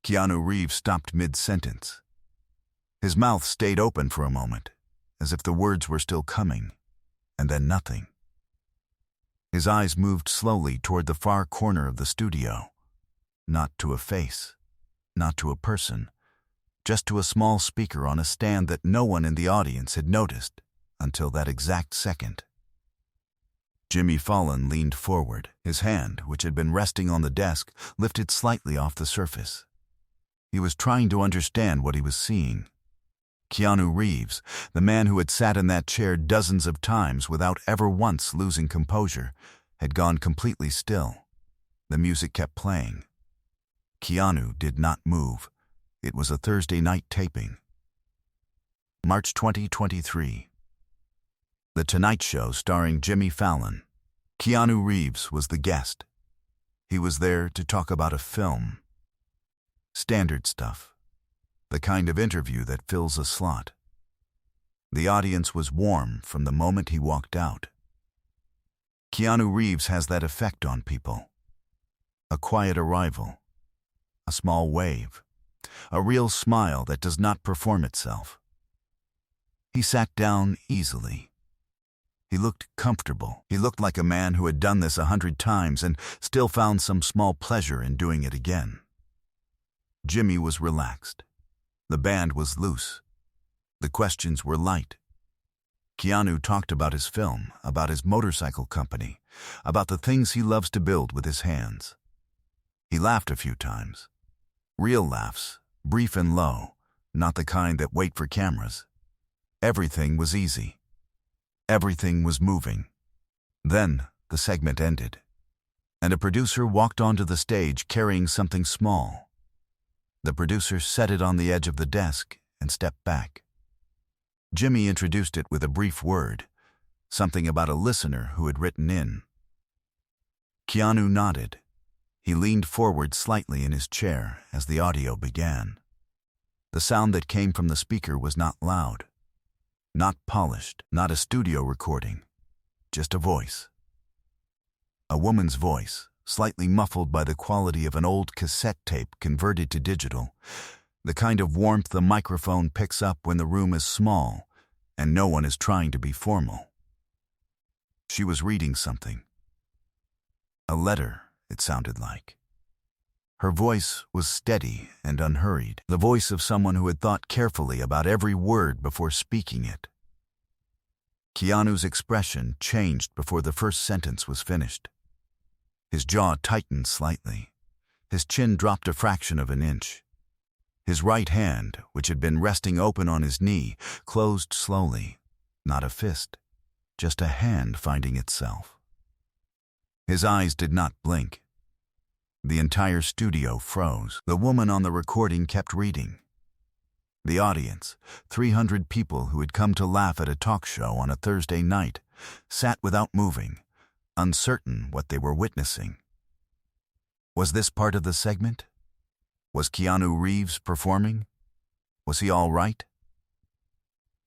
Keanu Reeves stopped mid-sentence. His mouth stayed open for a moment, as if the words were still coming, and then nothing. His eyes moved slowly toward the far corner of the studio. Not to a face, not to a person, just to a small speaker on a stand that no one in the audience had noticed until that exact second. Jimmy Fallon leaned forward, his hand, which had been resting on the desk, lifted slightly off the surface. He was trying to understand what he was seeing. Keanu Reeves, the man who had sat in that chair dozens of times without ever once losing composure, had gone completely still. The music kept playing. Keanu did not move. It was a Thursday night taping. March 2023. The Tonight Show starring Jimmy Fallon. Keanu Reeves was the guest. He was there to talk about a film. Standard stuff. The kind of interview that fills a slot. The audience was warm from the moment he walked out. Keanu Reeves has that effect on people. A quiet arrival. A small wave. A real smile that does not perform itself. He sat down easily. He looked comfortable. He looked like a man who had done this 100 times and still found some small pleasure in doing it again. Jimmy was relaxed. The band was loose. The questions were light. Keanu talked about his film, about his motorcycle company, about the things he loves to build with his hands. He laughed a few times. Real laughs, brief and low, not the kind that wait for cameras. Everything was easy. Everything was moving. Then the segment ended, and a producer walked onto the stage carrying something small. The producer set it on the edge of the desk and stepped back. Jimmy introduced it with a brief word, something about a listener who had written in. Keanu nodded. He leaned forward slightly in his chair as the audio began. The sound that came from the speaker was not loud. Not polished, not a studio recording, just a voice. A woman's voice, slightly muffled by the quality of an old cassette tape converted to digital, the kind of warmth the microphone picks up when the room is small and no one is trying to be formal. She was reading something. A letter, it sounded like. Her voice was steady and unhurried, the voice of someone who had thought carefully about every word before speaking it. Keanu's expression changed before the first sentence was finished. His jaw tightened slightly. His chin dropped a fraction of an inch. His right hand, which had been resting open on his knee, closed slowly. Not a fist, just a hand finding itself. His eyes did not blink. The entire studio froze. The woman on the recording kept reading. The audience, 300 people who had come to laugh at a talk show on a Thursday night, sat without moving, uncertain what they were witnessing. Was this part of the segment? Was Keanu Reeves performing? Was he all right?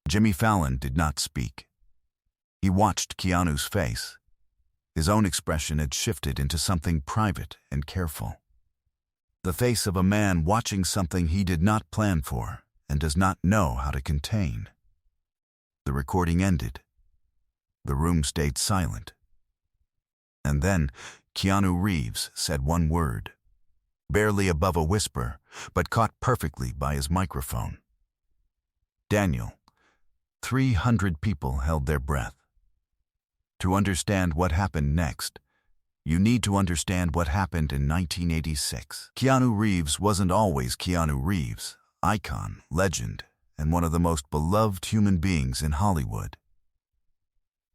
Jimmy Fallon did not speak. He watched Keanu's face. His own expression had shifted into something private and careful. The face of a man watching something he did not plan for and does not know how to contain. The recording ended. The room stayed silent. And then Keanu Reeves said one word, barely above a whisper, but caught perfectly by his microphone. Daniel. 300 people held their breath. To understand what happened next, you need to understand what happened in 1986. Keanu Reeves wasn't always Keanu Reeves, icon, legend, and one of the most beloved human beings in Hollywood.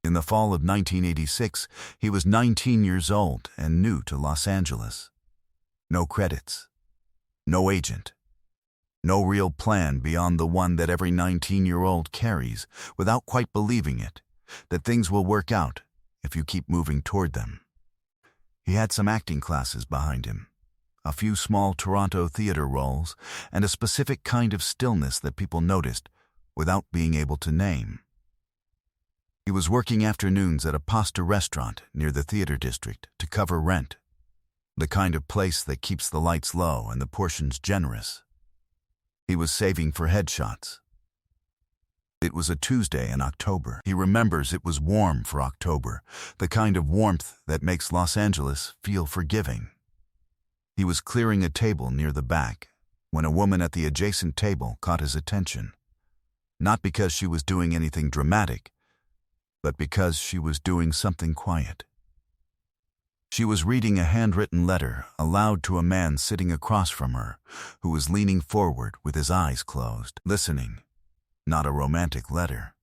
In the fall of 1986, he was 19 years old and new to Los Angeles. No credits, no agent, no real plan beyond the one that every 19-year-old carries without quite believing it, that things will work out if you keep moving toward them. He had some acting classes behind him, a few small Toronto theater roles, and a specific kind of stillness that people noticed without being able to name. He was working afternoons at a pasta restaurant near the theater district to cover rent. The kind of place that keeps the lights low and the portions generous. He was saving for headshots. It was a Tuesday in October. He remembers it was warm for October, the kind of warmth that makes Los Angeles feel forgiving. He was clearing a table near the back when a woman at the adjacent table caught his attention. Not because she was doing anything dramatic, but because she was doing something quiet. She was reading a handwritten letter aloud to a man sitting across from her, who was leaning forward with his eyes closed, listening. Not a romantic letter.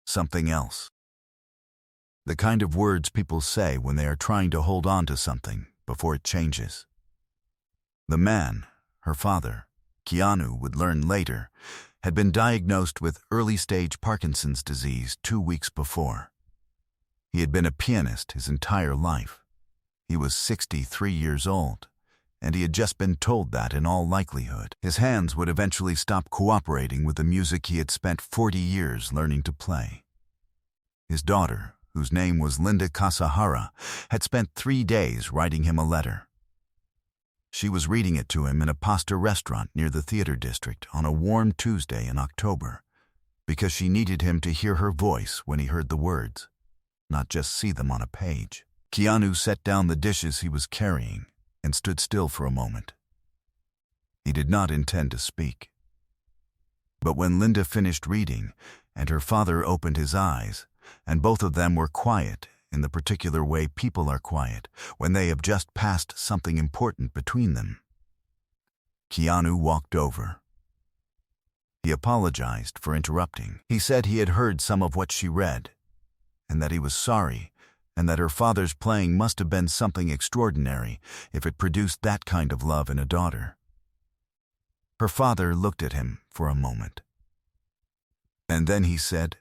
Something else. The kind of words people say when they are trying to hold on to something before it changes. The man, her father, Keanu would learn later, had been diagnosed with early-stage Parkinson's disease 2 weeks before. He had been a pianist his entire life. He was 63 years old, and he had just been told that in all likelihood, his hands would eventually stop cooperating with the music he had spent 40 years learning to play. His daughter, whose name was Linda Kasahara, had spent 3 days writing him a letter. She was reading it to him in a pasta restaurant near the theater district on a warm Tuesday in October, because she needed him to hear her voice when he heard the words, not just see them on a page. Keanu set down the dishes he was carrying and stood still for a moment. He did not intend to speak. But when Linda finished reading and her father opened his eyes, and both of them were quiet in the particular way people are quiet when they have just passed something important between them, Keanu walked over. He apologized for interrupting. He said he had heard some of what she read, and that he was sorry, and that her father's playing must have been something extraordinary if it produced that kind of love in a daughter. Her father looked at him for a moment. And then he said,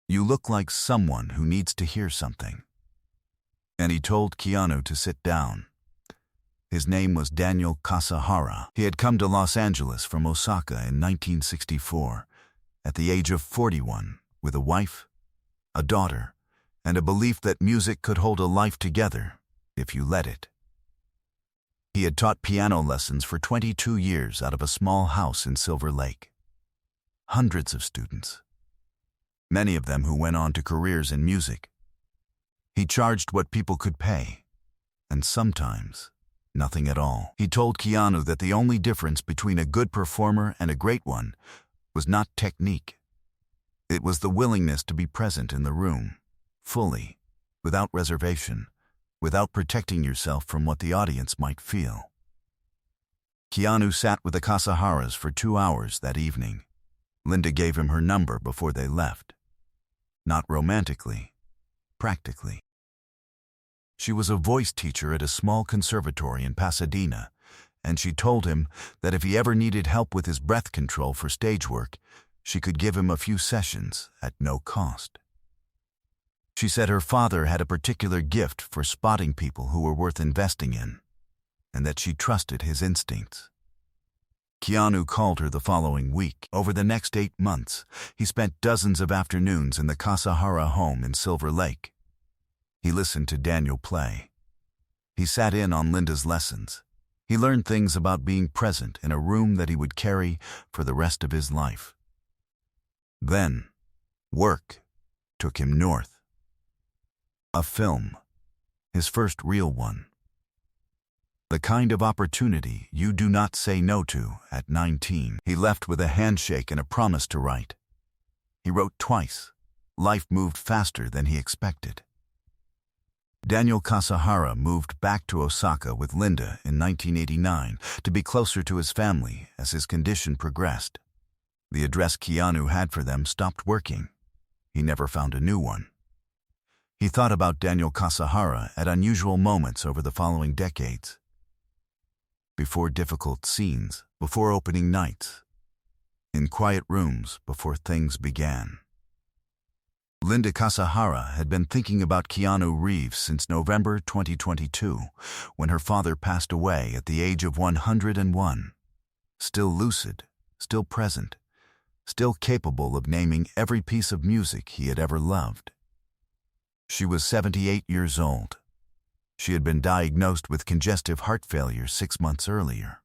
"You look like someone who needs to hear something." And he told Keanu to sit down. His name was Daniel Kasahara. He had come to Los Angeles from Osaka in 1964, at the age of 41, with a wife, a daughter, and a belief that music could hold a life together if you let it. He had taught piano lessons for 22 years out of a small house in Silver Lake. Hundreds of students, many of them who went on to careers in music. He charged what people could pay, and sometimes nothing at all. He told Keanu that the only difference between a good performer and a great one was not technique. It was the willingness to be present in the room, fully, without reservation, without protecting yourself from what the audience might feel. Keanu sat with the Kasaharas for 2 hours that evening. Linda gave him her number before they left. Not romantically, practically. She was a voice teacher at a small conservatory in Pasadena, and she told him that if he ever needed help with his breath control for stage work, she could give him a few sessions at no cost. She said her father had a particular gift for spotting people who were worth investing in, and that she trusted his instincts. Keanu called her the following week. Over the next 8 months, he spent dozens of afternoons in the Kasahara home in Silver Lake. He listened to Daniel play. He sat in on Linda's lessons. He learned things about being present in a room that he would carry for the rest of his life. Then, work took him north. A film, his first real one. The kind of opportunity you do not say no to at 19. He left with a handshake and a promise to write. He wrote twice. Life moved faster than he expected. Daniel Kasahara moved back to Osaka with Linda in 1989 to be closer to his family as his condition progressed. The address Keanu had for them stopped working. He never found a new one. He thought about Daniel Kasahara at unusual moments over the following decades. Before difficult scenes, before opening nights, in quiet rooms before things began. Linda Kasahara had been thinking about Keanu Reeves since November 2022, when her father passed away at the age of 101. Still lucid, still present, still capable of naming every piece of music he had ever loved. She was 78 years old. She had been diagnosed with congestive heart failure 6 months earlier.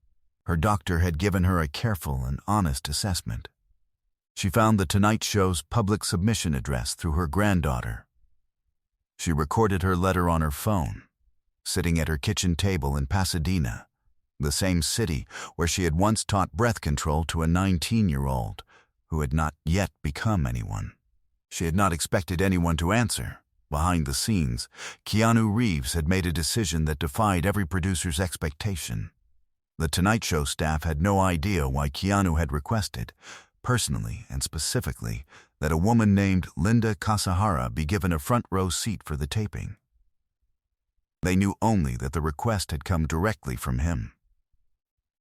Her doctor had given her a careful and honest assessment. She found The Tonight Show's public submission address through her granddaughter. She recorded her letter on her phone, sitting at her kitchen table in Pasadena, the same city where she had once taught breath control to a 19-year-old who had not yet become anyone. She had not expected anyone to answer. Behind the scenes, Keanu Reeves had made a decision that defied every producer's expectation. The Tonight Show staff had no idea why Keanu had requested, personally and specifically, that a woman named Linda Kasahara be given a front-row seat for the taping. They knew only that the request had come directly from him.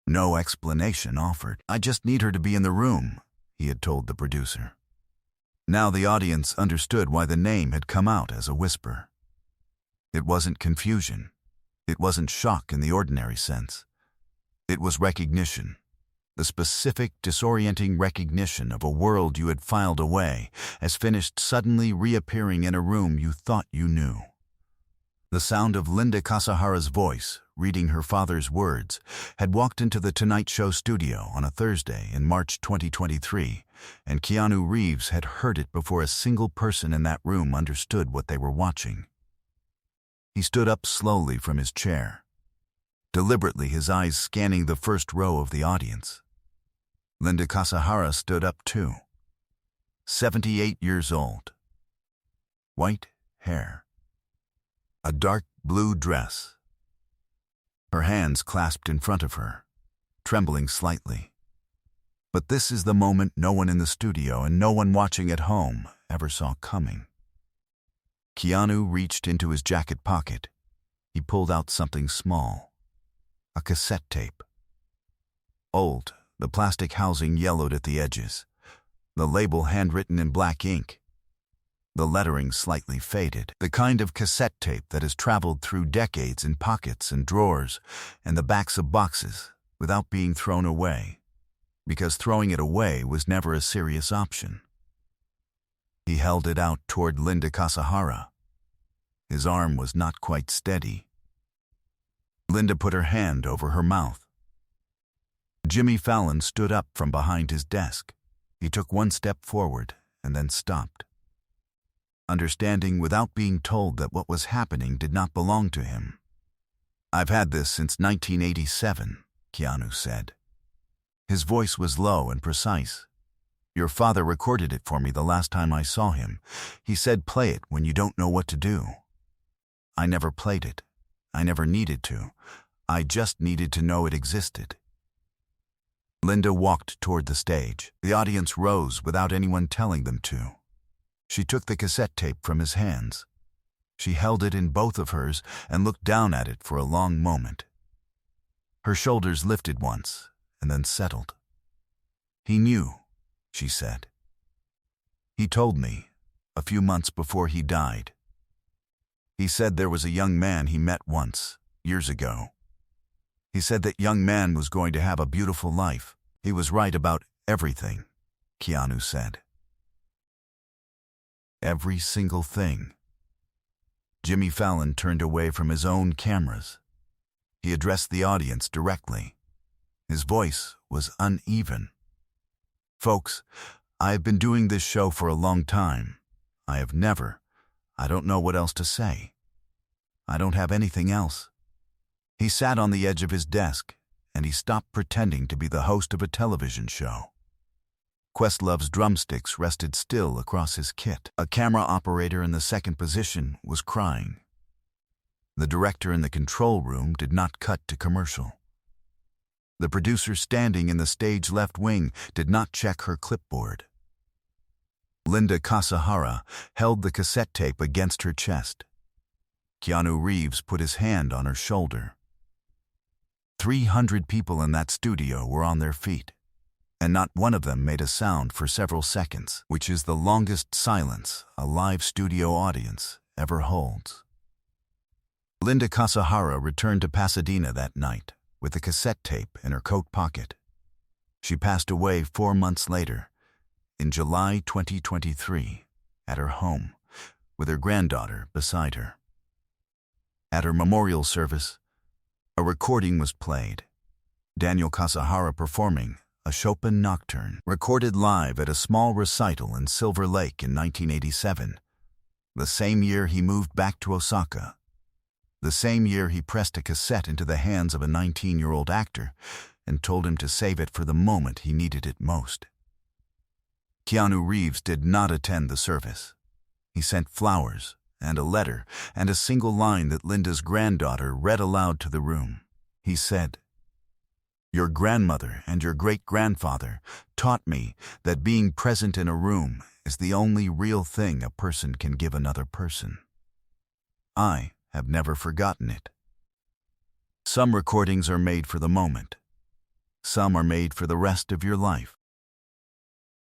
No explanation offered. "I just need her to be in the room," he had told the producer. Now the audience understood why the name had come out as a whisper. It wasn't confusion. It wasn't shock in the ordinary sense. It was recognition. The specific, disorienting recognition of a world you had filed away as finished suddenly reappearing in a room you thought you knew. The sound of Linda Kasahara's voice, reading her father's words, had walked into the Tonight Show studio on a Thursday in March 2023, and Keanu Reeves had heard it before a single person in that room understood what they were watching. He stood up slowly from his chair, deliberately his eyes scanning the first row of the audience. Linda Kasahara stood up too. 78 years old. White hair. A dark blue dress. Her hands clasped in front of her, trembling slightly. But this is the moment no one in the studio and no one watching at home ever saw coming. Keanu reached into his jacket pocket. He pulled out something small. A cassette tape. Old, the plastic housing yellowed at the edges. The label handwritten in black ink. The lettering slightly faded. The kind of cassette tape that has traveled through decades in pockets and drawers and the backs of boxes without being thrown away, because throwing it away was never a serious option. He held it out toward Linda Kasahara. His arm was not quite steady. Linda put her hand over her mouth. Jimmy Fallon stood up from behind his desk. He took one step forward and then stopped, understanding without being told that what was happening did not belong to him. "I've had this since 1987, Keanu said. His voice was low and precise. "Your father recorded it for me the last time I saw him. He said play it when you don't know what to do. I never played it. I never needed to. I just needed to know it existed." Linda walked toward the stage. The audience rose without anyone telling them to. She took the cassette tape from his hands. She held it in both of hers and looked down at it for a long moment. Her shoulders lifted once and then settled. "He knew," she said. "He told me, a few months before he died. He said there was a young man he met once, years ago. He said that young man was going to have a beautiful life. He was right about everything," Keanu said. Every single thing. Jimmy Fallon turned away from his own cameras. He addressed the audience directly. His voice was uneven. "Folks, I have been doing this show for a long time. I don't know what else to say. I don't have anything else." He sat on the edge of his desk, and he stopped pretending to be the host of a television show. Questlove's drumsticks rested still across his kit. A camera operator in the second position was crying. The director in the control room did not cut to commercial. The producer standing in the stage left wing did not check her clipboard. Linda Kasahara held the cassette tape against her chest. Keanu Reeves put his hand on her shoulder. 300 people in that studio were on their feet, and not one of them made a sound for several seconds, which is the longest silence a live studio audience ever holds. Linda Kasahara returned to Pasadena that night with the cassette tape in her coat pocket. She passed away 4 months later, in July 2023, at her home, with her granddaughter beside her. At her memorial service, a recording was played. Daniel Kasahara performing a Chopin nocturne, recorded live at a small recital in Silver Lake in 1987, the same year he moved back to Osaka, the same year he pressed a cassette into the hands of a 19-year-old actor and told him to save it for the moment he needed it most. Keanu Reeves did not attend the service. He sent flowers and a letter and a single line that Linda's granddaughter read aloud to the room. He said, "Your grandmother and your great-grandfather taught me that being present in a room is the only real thing a person can give another person. I have never forgotten it." Some recordings are made for the moment. Some are made for the rest of your life.